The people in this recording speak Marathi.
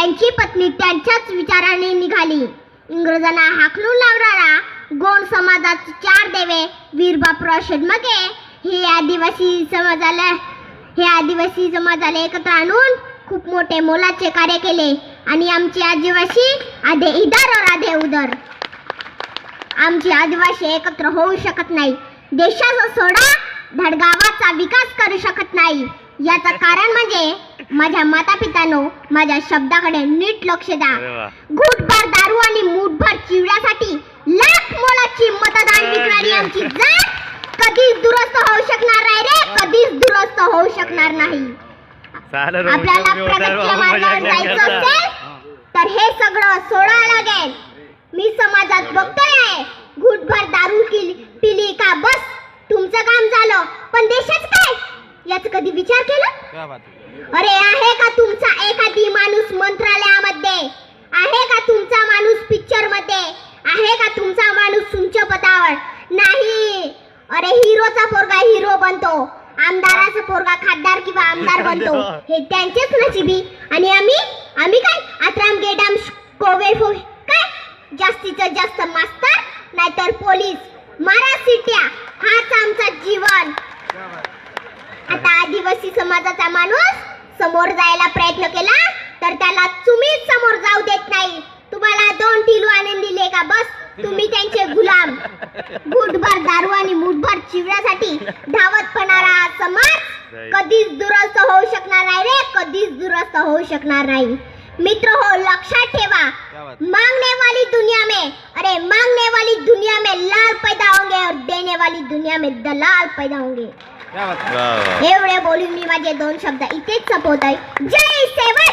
त्यांची पत्नी त्यांच्याच विचाराने निघाली. इंग्रजांना हाकलून लावणारा गोंड समाजाचे 4 देवे वीर बापूराव शेडमके हे आदिवासी समाजाला एकत्र आणून खूप मोठे मोलाचे कार्य केले. आणि आमचे आदिवासी आधे इधर और आधे उधर. आमचे आदिवासी एकत्र होऊ शकत नाही. देशाचा सोडा धडगावाचा विकास करू शकत नाही. याचं कारण म्हणजे माझ्या मातापितांनो, माझ्या शब्दाकडे नीट लक्ष द्या. घुटभर दारू आणि मूठभर चिवड्यासाठी लाख मोलाची मतदान विकणारी आमची जात कधीच दुरुस्त होऊ शकणार नाही रे, कधीच दुरुस्त होऊ शकणार नाही. आपल्याला प्रगतीच्या मार्गावर जायचं असेल तर हे सगळं सोडावं लागेल. मी समाजात बघतोय घुटभर दारू पिली का बस तुमचं काम झालं, पण देशाचं काय याचा कधी विचार केला? अरे आहे का तुमचा एखादी माणूस मंत्रालयामध्ये? आहे का तुमचा माणूस पिक्चर मध्ये? आहे का तुमचा माणूस उंच पदावर? नाही. अरे हिरोचा पोरगा हिरो बनतो, आमदाराचा पोरगा खासदार किंवा आमदार बनतो, हे त्यांचेच नशिबी. आणि आम्ही काय आत्राम गेडाम कोवेल काय जास्तीत जास्त मास्तर नाहीतर पोलीस, मारा सिट्या, हाच आमचा जीवन. आता आदिवासी समाजाचा माणूस समोर जायला प्रयत्न केला तर त्याला तुम्हीच समोर जाऊ देत नाही. तुम्हाला 2 टिलू आणून दिले का बस तुम्ही त्यांचे गुलाम. घुटभर दारू आणि मूठभर चिवड्यासाठी धावत पडणारा हा समाज कधीच दुरुस्त होऊ शकणार नाही रे, कधीच दुरुस्त होऊ शकणार नाही. मित्र हो, लक्षात ठेवा, मांगने वाली दुनिया में लाल पैदा होंगे और देने वाली दुनिया में दलाल पैदा होंगे. एवढे बोलून मी माझे 2 शब्द इथेच संपवत आहे. जय सेवा.